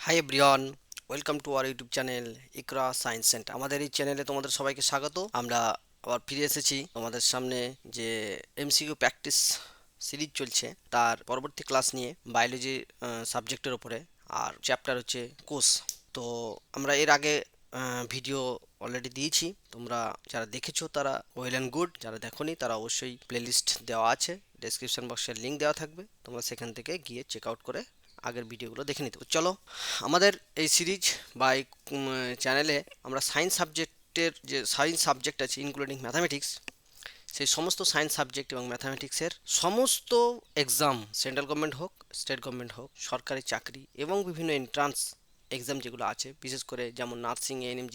Hi everyone, welcome to our YouTube channel Iqra science centre. আমাদের এই চ্যানেলে তোমাদের সবাইকে স্বাগত। আমরা আবার ফিরে এসেছি তোমাদের সামনে। যে এমসিকিউ প্র্যাকটিস সিরিজ চলছে তার পরবর্তী ক্লাস নিয়ে বায়োলজি সাবজেক্টের ওপরে, আর চ্যাপ্টার হচ্ছে কোষ। তো আমরা এর আগে ভিডিও অলরেডি দিয়েছি। তোমরা যারা দেখেছো তারা ওয়েল অ্যান্ড গুড, যারা দেখোনি তারা অবশ্যই প্লেলিস্ট দেওয়া আছে, ডেসক্রিপশন বক্সের লিঙ্ক দেওয়া থাকবে, তোমরা সেখান থেকে গিয়ে চেক আউট করে আগের ভিডিওগুলো দেখে নিতে পারো। চলো, আমাদের এই সিরিজ বা এই চ্যানেলে আমরা সায়েন্স সাবজেক্টের যে সায়েন্স সাবজেক্ট আছে ইনক্লুডিং ম্যাথামেটিক্স, সেই সমস্ত সায়েন্স সাবজেক্ট এবং ম্যাথামেটিক্সের সমস্ত এক্সাম, সেন্ট্রাল গভর্নমেন্ট হোক, স্টেট গভর্নমেন্ট হোক, সরকারি চাকরি এবং বিভিন্ন এন্ট্রান্স এক্সাম যেগুলো আছে, বিশেষ করে যেমন nursing, ANM,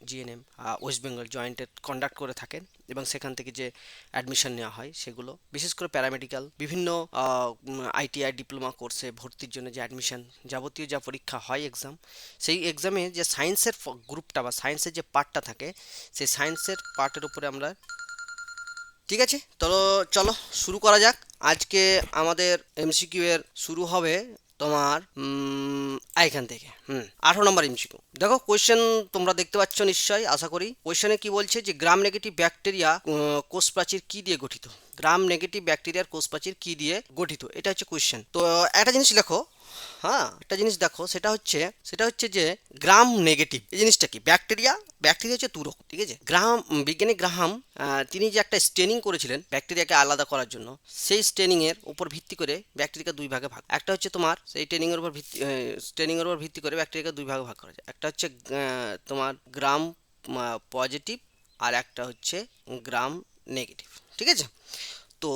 GNM, West Bengal jointed conduct করে থাকেন এবং সেখান থেকে যে অ্যাডমিশন নেওয়া হয় সেগুলো, বিশেষ করে প্যারামেডিক্যাল, বিভিন্ন আইটিআই ডিপ্লোমা কোর্সে ভর্তির জন্য যে অ্যাডমিশন, যাবতীয় যা পরীক্ষা হয় এক্সাম, সেই এক্সামে যে সায়েন্সের গ্রুপটা বা সায়েন্সের যে পার্টটা থাকে, সেই সায়েন্সের পার্টের উপরে আমরা, ঠিক আছে। তো চলো শুরু করা যাক। আজকে আমাদের এমসিকিউ এর শুরু হবে তোমার এখান থেকে 18 নম্বর এমসিকিউ। দেখো কোয়েশ্চেন তোমরা দেখতে পাচ্ছ নিশ্চয়ই, আশা করি। কোয়েশ্চেনে কি বলছে যে গ্রাম নেগেটিভ ব্যাকটেরিয়া কোষ প্রাচীর কি দিয়ে গঠিত। গ্রাম নেগেটিভ ব্যাকটেরিয়ার কোষ প্রাচীর কি দিয়ে গঠিত, এটা হচ্ছে কোয়েশ্চেন। তো একটা জিনিস লেখো, হ্যাঁ একটা জিনিস দেখো, সেটা হচ্ছে যে গ্রাম নেগেটিভ এই জিনিসটা কি। ব্যাকটেরিয়া ব্যাকটেরিয়া হচ্ছে তুরক, ঠিক আছে। বিজ্ঞানী গ্রাহাম তিনি যে একটা স্টেনিং করেছিলেন ব্যাকটেরিয়াকে আলাদা করার জন্য, সেই স্টেনিং এর উপর ভিত্তি করে ব্যাকটেরিয়াকে দুই ভাগে ভাগ, একটা হচ্ছে তোমার সেই স্টেনিং এর উপর ভিত্তি করে ব্যাকটেরিয়াকে দুই ভাগে ভাগ করা যায়। একটা হচ্ছে তোমার গ্রাম পজিটিভ, আর একটা হচ্ছে গ্রাম নেগেটিভ, ঠিক আছে। তো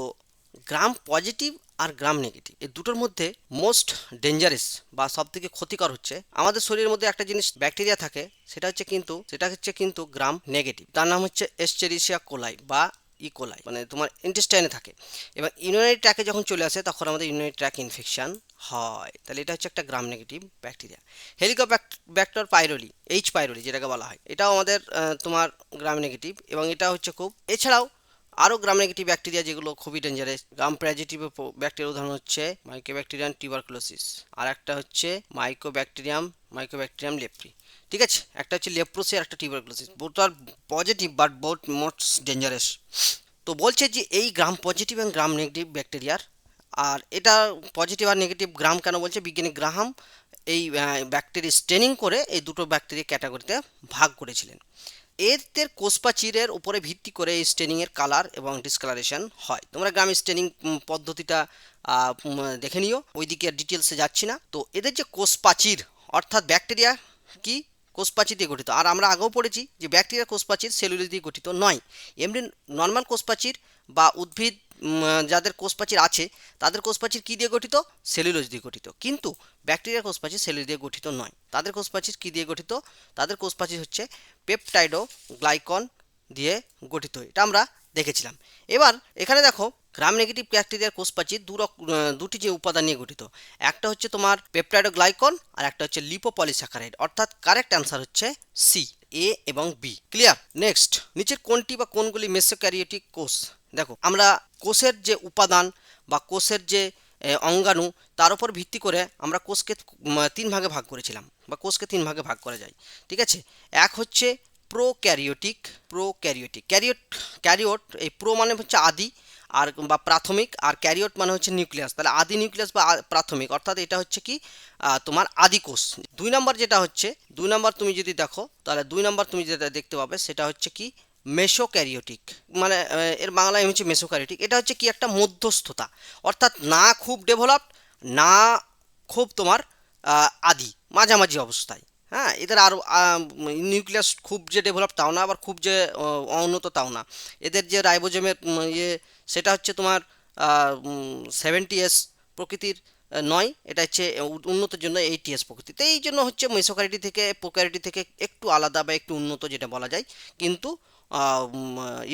গ্রাম পজিটিভ আর গ্রাম নেগেটিভ এই দুটোর মধ্যে মোস্ট ডেঞ্জারাস বা সব থেকে ক্ষতিকর হচ্ছে আমাদের শরীরের মধ্যে একটা জিনিস ব্যাকটেরিয়া থাকে, সেটা হচ্ছে কিন্তু গ্রাম নেগেটিভ। তার নাম হচ্ছে এস্চেরিশিয়া কোলাই বা ইকোলাই, মানে তোমার ইন্টেস্টাইনে থাকে এবং ইউরিনারি ট্র্যাকে যখন চলে আসে তখন আমাদের ইউরিনারি ট্র্যাক ইনফেকশন হয়। তাহলে এটা হচ্ছে একটা gram negative bacteria. Helicobacter pylori, H pylori যেটাকে বলা হয়, এটাও আমাদের তোমার গ্রাম নেগেটিভ এবং এটা হচ্ছে খুব, এছাড়াও আরও গ্রাম নেগেটিভ ব্যাকটেরিয়া যেগুলো খুবই ডেঞ্জারাস। গ্রাম পজিটিভ ব্যাকটেরিয়ার উদাহরণ হচ্ছে মাইকোব্যাকটেরিয়াম টিউবারকুলোসিস, আর একটা হচ্ছে মাইকোব্যাকটেরিয়াম লেপ্রি, ঠিক আছে। একটা হচ্ছে লেপ্রোসি আর একটা tuberculosis, both are positive but both most dangerous. তো বলছে যে এই গ্রাম পজিটিভ এবং গ্রাম নেগেটিভ ব্যাকটেরিয়ার, আর এটা পজিটিভ আর নেগেটিভ গ্রাম কেন বলছে, বিজ্ঞানী গ্রাহাম এই ব্যাকটেরিয়া স্টেনিং করে এই দুটো ব্যাকটেরিয়া ক্যাটাগরিতে ভাগ করেছিলেন। এদের কোষপ্রাচীরের উপরে ভিত্তি করে এই স্টেনিংয়ের কালার এবং ডিসকালারেশন হয়। তোমরা গ্রাম স্টেনিং পদ্ধতিটা দেখে নিও, ওইদিকে ডিটেলসে যাচ্ছি না। তো এদের যে কোষপ্রাচীর, অর্থাৎ ব্যাকটেরিয়া কি কোষপ্রাচীর দিয়ে গঠিত, আর আমরা আগেও পড়েছি যে ব্যাকটেরিয়ার কোষপ্রাচীর সেলুলোজ দিয়ে গঠিত নয়। এমনি নর্মাল কোষপ্রাচীর বা উদ্ভিদ যাদের কোষপ্রাচীর আছে তাদের কোষপ্রাচীর কী দিয়ে গঠিত, সেলুলোজ দিয়ে গঠিত। কিন্তু ব্যাকটেরিয়ার কোষপ্রাচীর সেলুলোজ দিয়ে গঠিত নয়। তাদের কোষপ্রাচীর কী দিয়ে গঠিত, তাদের কোষপ্রাচীর হচ্ছে পেপটাইডো গ্লাইকন দিয়ে গঠিত, এটা আমরা দেখেছিলাম। এবার এখানে দেখো গ্রাম নেগেটিভ ব্যাকটেরিয়ার কোষপ্রাচীর দুটি যে উপাদান নিয়ে গঠিত, একটা হচ্ছে তোমার পেপটাইডো গ্লাইকন আর একটা হচ্ছে লিপোপলিস্যাকারাইড, অর্থাৎ কারেক্ট অ্যান্সার হচ্ছে সি, এ এবং বি। ক্লিয়ার। নেক্সট, নিচের কোনটি বা কোনগুলি মেসোক্যারিওটিক কোষ। দেখো আমরা কোষের যে উপাদান বা কোষের যে অঙ্গাণু, তার উপর ভিত্তি করে আমরা কোষকে তিন ভাগে ভাগ করেছিলাম বা কোষকে তিন ভাগে ভাগ করা যায়, ঠিক আছে। এক হচ্ছে প্রোক্যারিওটিক ক্যারিওট, এই প্রো মানে হচ্ছে আদি আর বা প্রাথমিক, আর ক্যারিওট মানে হচ্ছে নিউক্লিয়াস। তাহলে আদি নিউক্লিয়াস বা প্রাথমিক, অর্থাৎ এটা হচ্ছে কি তোমার আদি কোষ। দুই নম্বর তুমি যদি দেখো, তাহলে দুই নম্বর তুমি যেটা দেখতে পাবে সেটা হচ্ছে কি মেসোক্যারিওটিক, মানে এর বাংলায় হচ্ছে মেসোক্যারিওটিক। এটা হচ্ছে কি একটা মধ্যস্থতা, অর্থাৎ না খুব ডেভেলপড, না খুব তোমার আদি, মাঝামাঝি অবস্থায়। হ্যাঁ, এদের আর নিউক্লিয়াস খুব যে ডেভেলপ তাও না, আবার খুব যে উন্নত তাও না। এদের যে রাইবোজোমের সেটা হচ্ছে তোমার 70s প্রকৃতির নয়, এটা হচ্ছে উন্নতির জন্য 80s প্রকৃতি। তো এই জন্য হচ্ছে মেসোক্যারিটি থেকে প্রোক্যারিটি থেকে একটু আলাদা বা একটু উন্নত যেটা বলা যায়। কিন্তু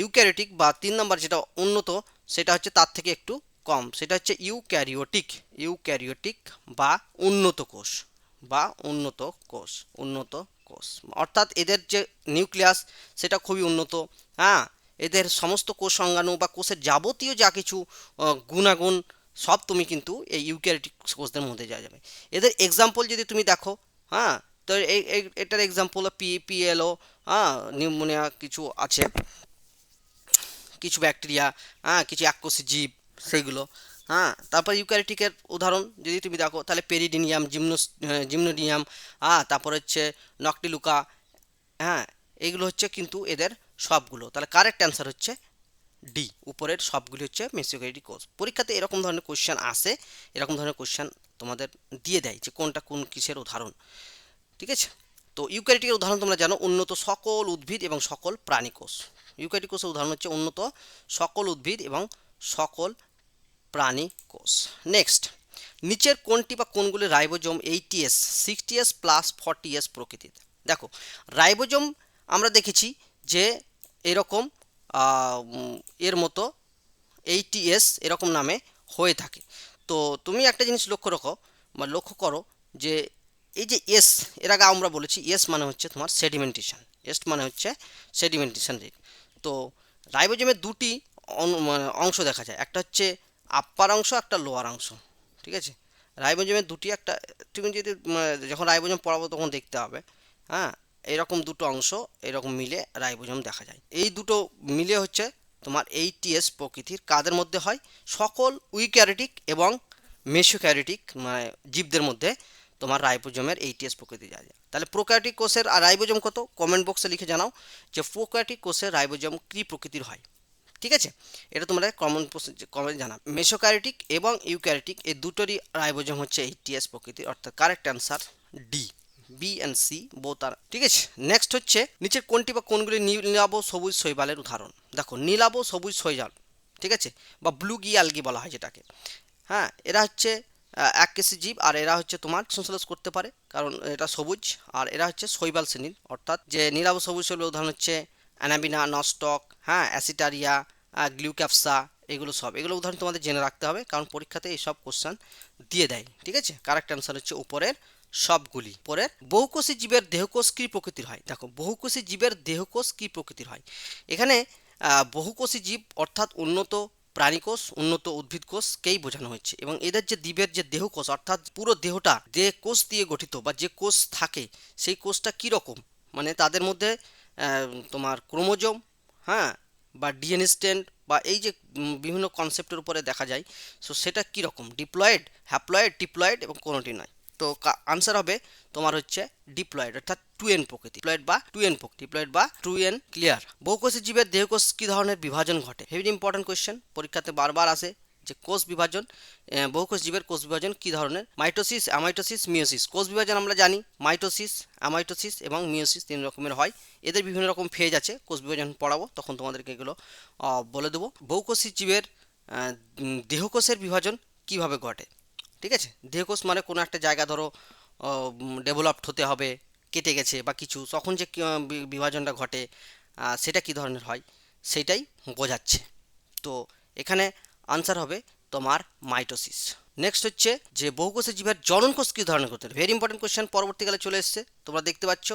ইউক্যারিওটিক বা তিন নম্বর যেটা উন্নত, সেটা হচ্ছে তার থেকে একটু কম, সেটা হচ্ছে ইউক্যারিওটিক বা উন্নত কোষ বা উন্নত কোষ, অর্থাৎ এদের যে নিউক্লিয়াস সেটা খুবই উন্নত। হ্যাঁ, এদের সমস্ত কোষ অঙ্গাণু বা কোষের যাবতীয় যা কিছু গুণাগুণ সব তুমি কিন্তু এই ইউক্যারিওটিক কোষদের মধ্যে যাওয়া যাবে। এদের এক্সাম্পল যদি তুমি দেখো, হ্যাঁ, তো এটার এক্সাম্পল পিএলও, হ্যাঁ, নিউমোনিয়া কিছু আছে, কিছু ব্যাকটেরিয়া, হ্যাঁ, কিছু এককোষী জীব সেইগুলো। হ্যাঁ, তারপর ইউক্যারিওটিকের উদাহরণ যদি তুমি দেখো তাহলে পেরিডিনিয়াম, জিমনোডিয়াম, হ্যাঁ, তারপর হচ্ছে নকটিলুকা, হ্যাঁ, এগুলো হচ্ছে কিন্তু এদের সবগুলো। তাহলে কারেক্ট অ্যান্সার হচ্ছে ডি, উপরের সবগুলি হচ্ছে মেসোক্যারিওটিক কোষ। পরীক্ষাতে এরকম ধরনের কোশ্চেন আসে, এরকম ধরনের কোশ্চেন তোমাদের দিয়ে দেয় যে কোনটা কোন কিসের উদাহরণ, ঠিক আছে। তো ইউক্যারিওটিকের উদাহরণ তোমরা জানো, উন্নত সকল উদ্ভিদ এবং সকল প্রাণী কোষ। ইউক্যারিওটিক কোষের উদাহরণ হচ্ছে উন্নত সকল উদ্ভিদ এবং সকল প্রাণী কোষ। নেক্সট, নিচের কোনটি বা কোনগুলি ribosome 80s, 60s plus 40s প্রকৃতির? দেখো, রাইবোজোম আমরা দেখেছি যে এরকম এর মতো 80s এরকম নামে হয়ে থাকে। তো তুমি একটা জিনিস লক্ষ্য রাখো বা লক্ষ্য করো যে এই যে এস, এর আগে আমরা বলেছি এস মানে হচ্ছে তোমার সেডিমেন্টেশন, এস মানে হচ্ছে সেডিমেন্টেশন রেট। তো রাইবোজোমের দুটি মানে অংশ দেখা যায়, একটা হচ্ছে আপ্পার অংশ, একটা লোয়ার অংশ, ঠিক আছে। রাইবোজোমের দুটি, একটা তুমি যদি যখন রাইবোজোম পড়াবো তখন দেখতে হবে, হ্যাঁ, এরকম দুটো অংশ এরকম মিলে রাইবোজোম দেখা যায়। এই দুটো মিলে হচ্ছে তোমার 80s প্রকৃতির। কাদের মধ্যে হয়? সকল ইউক্যারিওটিক এবং মেসোক্যারিওটিক মানে জীবদের মধ্যে তোমার রাইবোজোমের 80s প্রকৃতি যায়। তাহলে প্রোক্যারিওটিক কোষের আর রাইবোজোম কত, কমেন্ট বক্সে লিখে জানাও যে প্রোক্যারিওটিক কোষের রাইবোজোম কী প্রকৃতির হয়, ঠিক আছে। এটা তোমরা কমেন্ট জানাও। মেসোক্যারিওটিক এবং ইউক্যারিওটিক এই দুটোরই রাইবোজোম হচ্ছে 80s প্রকৃতির, অর্থাৎ correct answer D. B and C both আর, ঠিক আছে। নেক্সট হচ্ছে নিচের কোনটি বা কোনগুলি নীলাভ সবুজ শৈবালের উদাহরণ? দেখো, নীলাভ সবুজ শৈবাল, ঠিক আছে, বা ব্লু গি অ্যালগি বলা হয় যেটাকে, হ্যাঁ, এরা হচ্ছে এককেশী জীব, আর এরা হচ্ছে তোমার সংশ্লেষ করতে পারে কারণ এটা সবুজ, আর এরা হচ্ছে শৈবাল শ্রেণীর, অর্থাৎ যে নীলাভ সবুজ শৈবালের উদাহরণ হচ্ছে অ্যানাবিনা, নস্টক, হ্যাঁ, অ্যাসিটারিয়া, গ্লিউক্যাপসা, এগুলো উদাহরণ তোমাদের জেনে রাখতে হবে কারণ পরীক্ষাতে এইসব কোশ্চেন দিয়ে দেয়, ঠিক আছে। কারেক্ট অ্যান্সার হচ্ছে উপরের সবগুলি। পরের, বহুকোষী জীবের দেহকোষ কী প্রকৃতির হয়? দেখো, বহুকোষী জীবের দেহকোষ কী প্রকৃতির হয়? এখানে বহুকোষী জীব অর্থাৎ উন্নত প্রাণীকোষ, উন্নত উদ্ভিদ কোষকেই বোঝানো হচ্ছে, এবং এদের যে জীবের যে দেহকোষ অর্থাৎ পুরো দেহটা যে কোষ দিয়ে গঠিত বা যে কোষ থাকে সেই কোষটা কী রকম, মানে তাদের মধ্যে তোমার ক্রোমোজোম, হ্যাঁ, বা ডিএনএ স্ট্যান্ড বা এই যে বিভিন্ন কনসেপ্টের উপরে দেখা যায়, সো সেটা কীরকম, ডিপ্লয়েড, হ্যাপ্লয়েড, ডিপ্লয়েড এবং কোনোটি নয়। তো আনসার হবে তোমার হচ্ছে ডিপ্লয়েড, অর্থাৎ টু এন প্রকৃতি, ডিপ্লয়েড বা টু এন ক্লিয়ার। বহুকোষী জীবের দেহকোষ কী ধরনের বিভাজন ঘটে? ভেরি ইম্পর্টেন্ট কোয়েশ্চেন, পরীক্ষাতে বারবার আসে যে কোষ বিভাজন, বহুকোষ জীবের কোষ বিভাজন কী ধরনের? Mitosis, amitosis, meiosis. কোষ বিভাজন আমরা জানি মাইটোসিস, অ্যামাইটোসিস এবং মিওসিস তিন রকমের হয়। এদের বিভিন্ন রকম ফেজ আছে, কোষ বিভাজন পড়াবো তখন তোমাদেরকে এগুলো বলে দেবো। বহুকোষী জীবের দেহকোষের বিভাজন কিভাবে ঘটে? ঠিক আছে, দেহকোষ মানে কোনো একটা জায়গা ধরো ডেভেলপড হতে হবে, কেটে গেছে বা কিছু, তখন যে বিভাজনটা ঘটে সেটা কী ধরনের হয় সেটাই বোঝাচ্ছে। তো এখানে আনসার হবে তোমার মাইটোসিস। নেক্সট হচ্ছে যে বহুকোষী জীবের জননকোষ কী ধরনের গঠিত? ভেরি ইম্পর্টেন্ট কোয়েশ্চেন, পরবর্তীকালে চলে এসছে, তোমরা দেখতে পাচ্ছ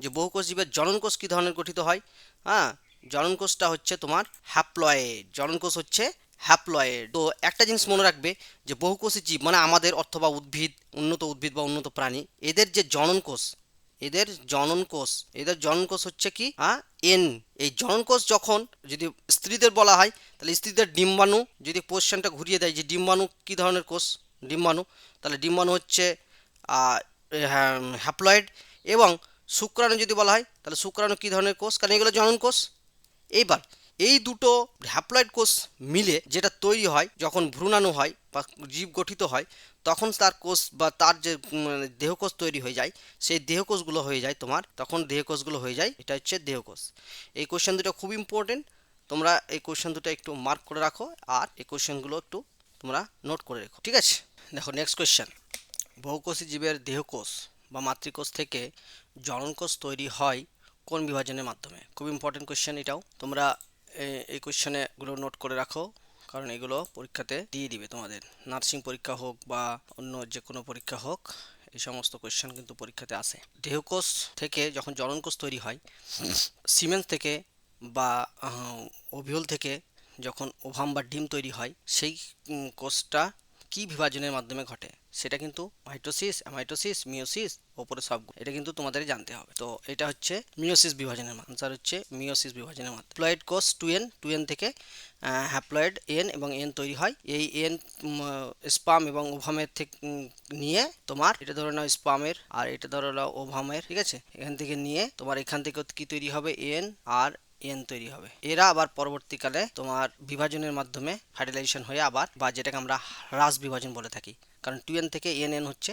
যে বহুকোষ জীবের জননকোষ কী ধরনের গঠিত হয়। হ্যাঁ, জননকোষটা হচ্ছে তোমার হ্যাপ্লয়েড, জননকোষ হচ্ছে হ্যাপ্লয়েড। তো একটা জিনিস মনে রাখবে যে বহুকোষী জীব মানে আমাদের অথবা উদ্ভিদ, উন্নত উদ্ভিদ বা উন্নত প্রাণী, এদের যে জননকোষ, এদের জননকোষ হচ্ছে কি, হ্যাঁ, এন। এই জননকোষ যখন যদি স্ত্রীদের বলা হয় তাহলে স্ত্রীদের ডিম্বাণু, যদি কোশ্চেনটা ঘুরিয়ে দেয় যে ডিম্বাণু কী ধরনের কোষ, ডিম্বাণু, তাহলে ডিম্বাণু হচ্ছে হ্যাপ্লয়েড। এবং শুক্রাণু যদি বলা হয় তাহলে শুক্রাণু কী ধরনের কোষ, কারণ এগুলো জননকোষ। এইবার এই দুটো হ্যাপ্লয়েড কোষ মিলে যেটা তৈরি হয় যখন ভ্রূণাণু হয় বা জীব গঠিত হয়, তখন তার কোষ বা তার যে দেহকোষ তৈরি হয়ে যায়, সেই দেহকোষগুলো হয়ে যায় তোমার, তখন দেহকোষগুলো হয়ে যায়, এটা হচ্ছে দেহকোষ। এই কোশ্চেন দুটো খুব ইম্পর্টেন্ট, তোমরা এই কোশ্চেন দুটো একটু মার্ক করে রাখো আর এই কোশ্চেনগুলো একটু তোমরা নোট করে রেখো, ঠিক আছে। দেখো নেক্সট কোশ্চেন, বহুকোষী জীবের দেহকোষ বা মাতৃকোষ থেকে জননকোষ তৈরি হয় কোন বিভাজনের মাধ্যমে? খুব ইম্পর্টেন্ট কোয়েশ্চেন এটাও, তোমরা এই কোয়েশ্চেনেগুলো নোট করে রাখো কারণ এগুলো পরীক্ষাতে দিয়ে দিবে তোমাদের, নার্সিং পরীক্ষা হোক বা অন্য যে কোনো পরীক্ষা হোক, এই সমস্ত কোয়েশ্চেন কিন্তু পরীক্ষাতে আসে। দেহকোষ থেকে যখন জননকোষ তৈরি হয়, সিমেন্স থেকে বা ওভিউল থেকে যখন ওভাম বা ডিম তৈরি হয়, সেই কোষটা কি বিভাজনের মাধ্যমে ঘটে? সেটা কিন্তু মাইটোসিস, অ্যামাইটোসিস, মিওসিস, ওপরে সবগুলো, এটা কিন্তু তোমাদের জানতে হবে। তো এটা হচ্ছে মিওসিস বিভাজনের মান, আনসার হচ্ছে মিওসিস বিভাজনের মান। হ্যাপ্লয়েড কোষ 2n, 2n থেকে হ্যাপ্লয়েড এন এবং এন তৈরি হয়। এই এন স্পাম এবং ওভামের থেকে নিয়ে তোমার, এটা ধরে নাও স্পামের আর এটা ধরে নাও ওভামের, ঠিক আছে, এখান থেকে নিয়ে তোমার এখান থেকে কি তৈরি হবে, এন আর এন তৈরি হবে। এরা আবার পরবর্তীকালে তোমার বিভাজনের মাধ্যমে ফার্টিলাইজেশন হয়ে আবার, বা যেটাকে আমরা হ্রাস বিভাজন বলে থাকি, কারণ 2n থেকে এন হচ্ছে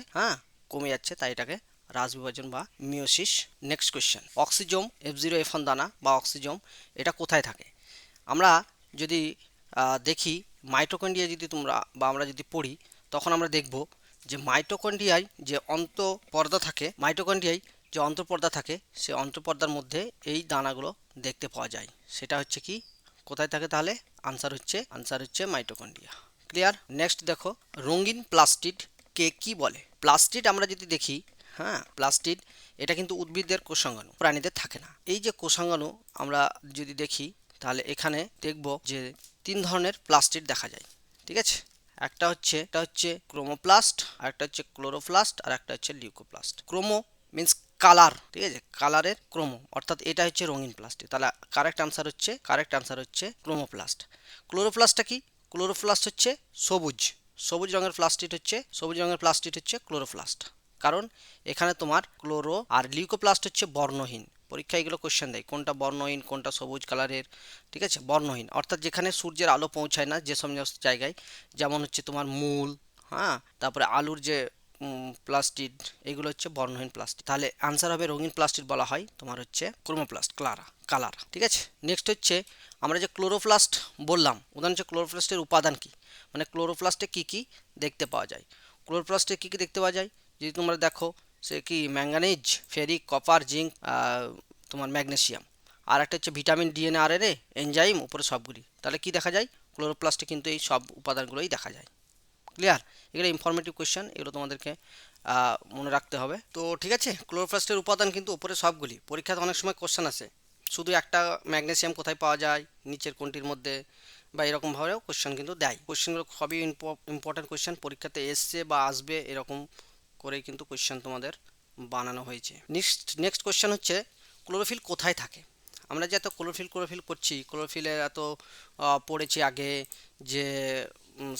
কমে যাচ্ছে, তাই এটাকে হ্রাস বিভাজন বা meiosis. Next question, oxysome F0F1 দানা বা অক্সিজোম এটা কোথায় থাকে? আমরা যদি দেখি মাইটোকন্ড্রিয়া, যদি তোমরা বা আমরা যদি পড়ি, তখন আমরা দেখব যে মাইটোকন্ড্রিয়ায় যে অন্তঃপর্দা থাকে, মাইটোকন্ড্রিয়ায় যে অন্তঃপর্দা থাকে, সে অন্তঃপর্দার মধ্যে এই দানাগুলো দেখতে পাওয়া যায়। সেটা হচ্ছে কি, কোথায় থাকে তাহলে? আনসার হচ্ছে মাইটোকন্ড্রিয়া। ক্লিয়ার? নেক্সট দেখো, রঙিন প্লাস্টিড কে কি বলে? প্লাস্টিড আমরা যদি দেখি, প্লাস্টিড এটা কিন্তু উদ্ভিদের কোষাঙ্গাণু, প্রাণীদের থাকে না। এই যে কোষাঙ্গাণু আমরা যদি দেখি, তাহলে এখানে দেখব যে 3 ধরনের প্লাস্টিড দেখা যায়, ঠিক আছে। একটা হচ্ছে ক্রোমোপ্লাস্ট, আর একটা হচ্ছে ক্লোরোপ্লাস্ট, আর একটা হচ্ছে লিউকোপ্লাস্ট। ক্রোমো মিন্স কালার, ঠিক আছে, কালারের ক্রোমো, অর্থাৎ এটা হচ্ছে রঙিন প্লাস্টিক। তাহলে কারেক্ট আনসার হচ্ছে ক্রোমোপ্লাস্ট। ক্লোরোপ্লাস্টটা কি? ক্লোরোপ্লাস্ট হচ্ছে সবুজ সবুজ রঙের প্লাস্টিড হচ্ছে ক্লোরোপ্লাস্ট। কারণ এখানে তোমার ক্লোরো আর লিউকোপ্লাস্ট হচ্ছে বর্ণহীন। পরীক্ষায় এগুলো কোশ্চেন দেয়, কোনটা বর্ণহীন, কোনটা সবুজ কালারের, ঠিক আছে, বর্ণহীন অর্থাৎ যেখানে সূর্যের আলো পৌঁছায় না, যে সমস্ত জায়গায়, যেমন হচ্ছে তোমার মূল, তারপরে আলুর যে প্লাস্টিড, এগুলো হচ্ছে বর্ণহীন প্লাস্টিক। তাহলে আনসার হবে রঙিন প্লাস্টিড বলা হয় তোমার হচ্ছে ক্রোমোপ্লাস্ট, কালার, ঠিক আছে। নেক্সট হচ্ছে আমরা যে ক্লোরোপ্লাস্ট বললাম, উদাহরণ হচ্ছে ক্লোরোপ্লাস্টের উপাদান কি, মানে ক্লোরোপ্লাস্টে কি কি দেখতে পাওয়া যায়। ক্লোরোপ্লাস্টে কি কি দেখতে পাওয়া যায় যদি তোমরা দেখো, সে কি ম্যাঙ্গানিজ, ফেরিক, কপার, জিঙ্ক, তোমার ম্যাগনেসিয়াম, আর একটা হচ্ছে ভিটামিন, ডিএনএ, আরএনএ, এনজাইম, উপরে সবগুলি। তাহলে কি দেখা যায়? ক্লোরোপ্লাস্টে কিন্তু এই সব উপাদানগুলোই দেখা যায়। ক্লিয়ার? এগুলো ইনফরমেটিভ কোয়েশ্চেন, এগুলো তোমাদেরকে মনে রাখতে হবে। তো ঠিক আছে, ক্লোরোপ্লাস্টের উপাদান কিন্তু উপরে সবগুলি। পরীক্ষাতে অনেক সময় কোশ্চেন আসে, শুধু একটা ম্যাগনেসিয়াম কোথায় পাওয়া যায়, নিচের কোনটির মধ্যে, বা এরকমভাবেও কোশ্চেন কিন্তু দেয়। কোশ্চেনগুলো খুবই ইম্পর্টেন্ট কোশ্চেন, পরীক্ষাতে এসছে বা আসবে, এরকম করেই কিন্তু কোশ্চেন তোমাদের বানানো হয়েছে। নেক্সট কোশ্চেন হচ্ছে, ক্লোরোফিল কোথায় থাকে? আমরা যে এত ক্লোরোফিল করছি, ক্লোরোফিলের এত পড়েছি আগে, যে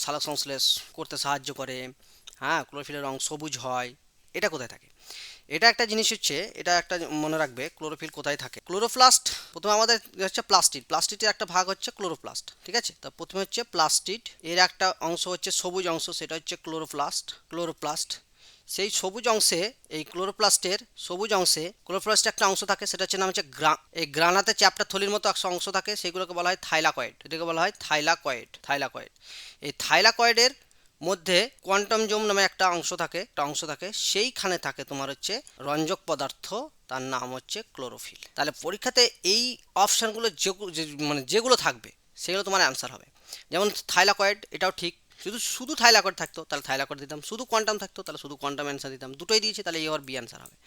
সালোক সংশ্লেষ করতে সাহায্য করে, ক্লোরোফিলের রং সবুজ হয়, এটা কোথায় থাকে? এটা একটা জিনিস হচ্ছে, এটা একটা মনে রাখবে, ক্লোরোফিল কোথায় থাকে। ক্লোরোপ্লাস্ট, প্রথমে আমাদের হচ্ছে প্লাস্টিডের একটা ভাগ হচ্ছে ক্লোরোপ্লাস্ট, ঠিক আছে। তো প্রথমে হচ্ছে প্লাস্টিড, এর একটা অংশ হচ্ছে সবুজ অংশ, সেটা হচ্ছে ক্লোরোপ্লাস্ট। সেই সবুজ অংশে, এই ক্লোরোপ্লাস্টের একটা অংশ থাকে, সেটা হচ্ছে নাম হচ্ছে এই গ্রানাতে চ্যাপ্টার থলির মতো একটা অংশ থাকে, সেগুলোকে বলা হয় থাইলাকয়েড। এটাকে বলা হয় থাইলাকয়েড। এই থাইলাকয়েডের মধ্যে কোয়ান্টাম জোম নামে একটা অংশ থাকে, সেইখানে থাকে তোমার হচ্ছে রঞ্জক পদার্থ, তার নাম হচ্ছে ক্লোরোফিল। তাহলে পরীক্ষাতে এই অপশানগুলো মানে যেগুলো থাকবে, সেগুলো তোমার অ্যান্সার হবে। যেমন থাইলাকয়েড, এটাও ঠিক, শুধু থাইলাকয়েড থাকতো তাহলে থাইলাকয়েড দিতাম, শুধু কোয়ান্টাম থাকতো তাহলে শুধু কোয়ান্টাম অ্যান্সার দিতাম, দুটোই দিয়েছি তাহলে এ আর বি অ্যান্সার হবে,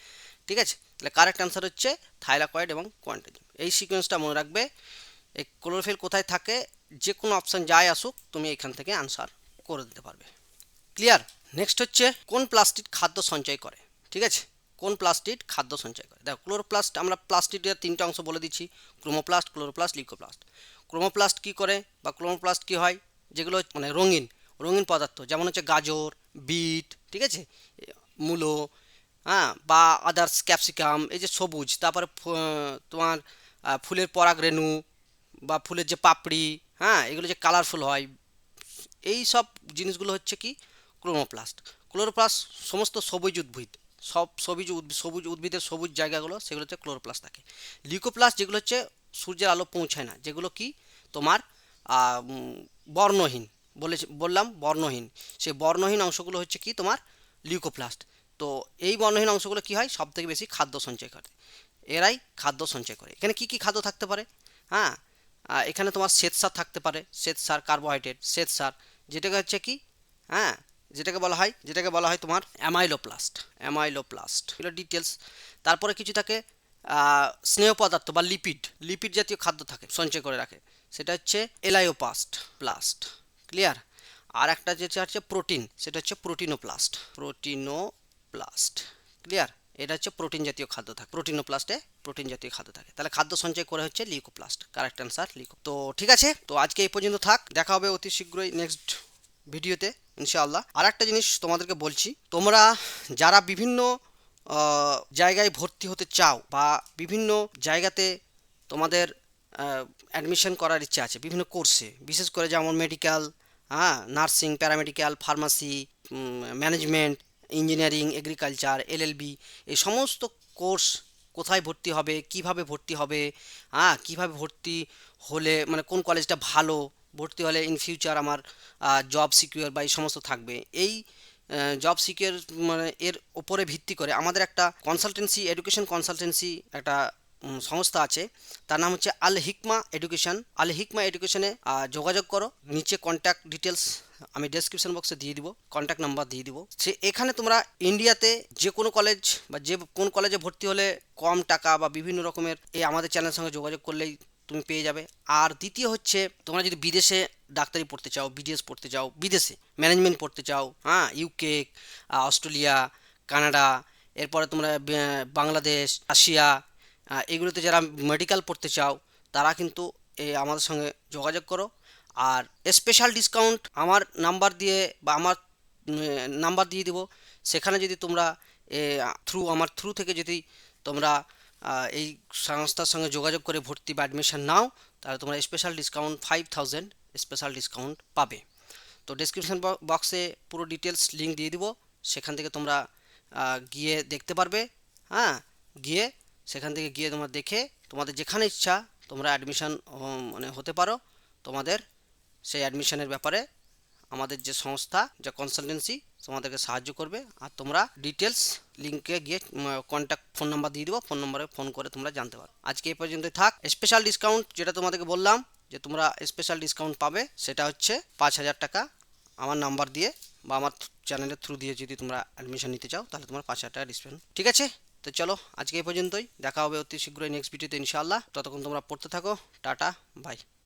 ঠিক আছে। তাহলে কারেক্ট অ্যান্সার হচ্ছে থাইলাকয়েড এবং কোয়ান্টাম। এই সিকোয়েন্সটা মনে রাখবে। এই ক্লোরোফিল কোথায় থাকে, যে কোনো অপশান যাই আসুক, তুমি এখান থেকে অ্যান্সার করে দিতে পারবে। ক্লিয়ার? নেক্সট হচ্ছে, কোন প্লাস্টিড খাদ্য সঞ্চয় করে? ঠিক আছে, কোন প্লাস্টিড খাদ্য সঞ্চয় করে? দেখো, ক্লোরোপ্লাস্ট, আমরা প্লাস্টিডের 3টে অংশ বলে দিচ্ছি, ক্রোমোপ্লাস্ট, ক্লোরোপ্লাস্ট, লিউকোপ্লাস্ট। ক্রোমোপ্লাস্ট কি করে বা ক্রোমোপ্লাস্ট কি হয়, যেগুলো মানে রঙিন পদার্থ, যেমন হচ্ছে গাজর, বিট, ঠিক আছে, মূলো, বা আদার্স, ক্যাপসিকাম, এই যে সবুজ, তারপরে তোমার ফুলের পরাগরেণু বা ফুলের যে পাপড়ি, এগুলো যে কালারফুল হয়, এই সব জিনিসগুলো হচ্ছে কি ক্রোমোপ্লাস্ট। ক্লোরোপ্লাস্ট সমস্ত সবুজ উদ্ভিদের সবুজ জায়গাগুলো, সেগুলোতে ক্লোরোপ্লাস্ট থাকে। লিউকোপ্লাস্ট যেগুলো হচ্ছে সূর্যের আলো পৌঁছায় না, যেগুলো কি তোমার বর্ণহীন, বললাম বর্ণহীন, সেই বর্ণহীন অংশগুলো হচ্ছে কি তোমার লিউকোপ্লাস্ট। তো এই বর্ণহীন অংশগুলো কি হয়, সব থেকে বেশি খাদ্য সঞ্চয় করে, এরাই খাদ্য সঞ্চয় করে। এখানে কি কি খাদ্য থাকতে পারে? হ্যাঁ এখানে তোমার শ্বেতসার থাকতে পারে, শ্বেতসার, কার্বোহাইড্রেট, শ্বেতসার, যেটাকে হচ্ছে কি, হ্যাঁ যেটাকে বলা হয় তোমার অ্যামাইলোপ্লাস্ট, এগুলো ডিটেলস। তারপরে কিছু থাকে স্নেহ পদার্থ বা লিপিড জাতীয় খাদ্য থাকে, সঞ্চয় করে রাখে, সেটা হচ্ছে প্লাস্ট। ক্লিয়ার? আর একটা যেটা হচ্ছে প্রোটিন, সেটা হচ্ছে প্রোটিনোপ্লাস্ট। প্রোটিনোপ্লাস্ট, ক্লিয়ার? এটা হচ্ছে প্রোটিন জাতীয় খাদ্য থাকে, প্রোটিনোপ্লাস্টে প্রোটিন জাতীয় খাদ্য থাকে। তাহলে খাদ্য সঞ্চয় করে হচ্ছে লিউকোপ্লাস্ট, কারেক্ট অ্যান্সার লিউকো। তো ঠিক আছে, তো আজকে এই পর্যন্ত থাক, দেখা হবে অতি শীঘ্রই নেক্সট ভিডিওতে ইনশাআল্লাহ। আর একটা জিনিস তোমাদেরকে বলছি, তোমরা যারা বিভিন্ন জায়গায় ভর্তি হতে চাও বা বিভিন্ন জায়গাতে তোমাদের অ্যাডমিশন করার ইচ্ছা আছে বিভিন্ন কোর্সে, বিশেষ করে যেমন মেডিকেল, হ্যাঁ, nursing, paramedical, pharmacy, management, engineering, agriculture, LLB, এই সমস্ত কোর্স কোথায় ভর্তি হবে, কিভাবে ভর্তি হবে, হ্যাঁ, কিভাবে ভর্তি হলে মানে কোন কলেজটা ভালো, ভর্তি হলে ইন ফিউচার আমার জব সিকিউর বা এই সমস্ত থাকবে, এই জব সিকিউর মানে এর ওপরে ভিত্তি করে আমাদের একটা কনসালটেন্সি, এডুকেশন কনসালটেন্সি একটা সংস্থা আছে, তার নাম হচ্ছে আল হিকমা এডুকেশন। আল হিকমা এডুকেশনে যোগাযোগ করো, নিচে কন্ট্যাক্ট ডিটেলস আমি ডেসক্রিপশন বক্সে দিয়ে দিব, কন্ট্যাক্ট নাম্বার দিয়ে দিব। সে এখানে তোমরা ইন্ডিয়াতে যে কোনো কলেজ বা যে কোন কলেজে ভর্তি হলে কম টাকা বা বিভিন্ন রকমের এই আমাদের চ্যানেলের সঙ্গে যোগাযোগ করলেই তুমি পেয়ে যাবে। আর দ্বিতীয় হচ্ছে, তোমরা যদি বিদেশে ডাক্তারি পড়তে চাও, বিডিএস পড়তে চাও, বিদেশে ম্যানেজমেন্ট পড়তে চাও, হ্যাঁ, ইউকে, অস্ট্রেলিয়া, কানাডা, এরপরে তোমরা বাংলাদেশ, রাশিয়া, এগুলোতে যারা মেডিকেল পড়তে চাও তারা কিন্তু আমাদের সঙ্গে যোগাযোগ করো। আর স্পেশাল ডিসকাউন্ট আমার নাম্বার দিয়ে বা আমার নাম্বার দিয়ে দিব, সেখানে যদি তোমরা আমার থ্রু থেকে যদি তোমরা এই সংস্থার সঙ্গে যোগাযোগ করে ভর্তি বা অ্যাডমিশন নাও, তাহলে তোমরা স্পেশাল ডিসকাউন্ট 5000 স্পেশাল ডিসকাউন্ট পাবে। তো ডেসক্রিপশন বক্সে পুরো ডিটেলস লিঙ্ক দিয়ে দিব, সেখান থেকে তোমরা গিয়ে দেখতে পারবে। হ্যাঁ, গিয়ে সেখান থেকে গিয়ে তোমরা দেখে তোমাদের যেখানে ইচ্ছা তোমরা অ্যাডমিশন মানে হতে পারো। তোমাদের সেই অ্যাডমিশনের ব্যাপারে আমাদের যে সংস্থা, যে কনসালটেন্সি তোমাদেরকে সাহায্য করবে। আর তোমরা ডিটেলস লিঙ্কে গিয়ে কন্ট্যাক্ট ফোন নাম্বার দিয়ে দিব, ফোন নম্বরে ফোন করে তোমরা জানতে পারো। আজকে এই পর্যন্তই থাক। স্পেশাল ডিসকাউন্ট যেটা তোমাদেরকে বললাম যে তোমরা স্পেশাল ডিসকাউন্ট পাবে, সেটা হচ্ছে 5000 টাকা আমার নাম্বার দিয়ে বা আমার চ্যানেলের থ্রু দিয়ে যদি তোমরা অ্যাডমিশন নিতে চাও, তাহলে তোমার 5000 টাকা ডিসকাউন্ট। ঠিক আছে, তো চলো আজকে এই পর্যন্তই, দেখা হবে অতি শীঘ্রই নেক্সট ভিডিওতে ইনশাআল্লাহ। ততক্ষণ তোমরা পড়তে থাকো, টাটা, বাই।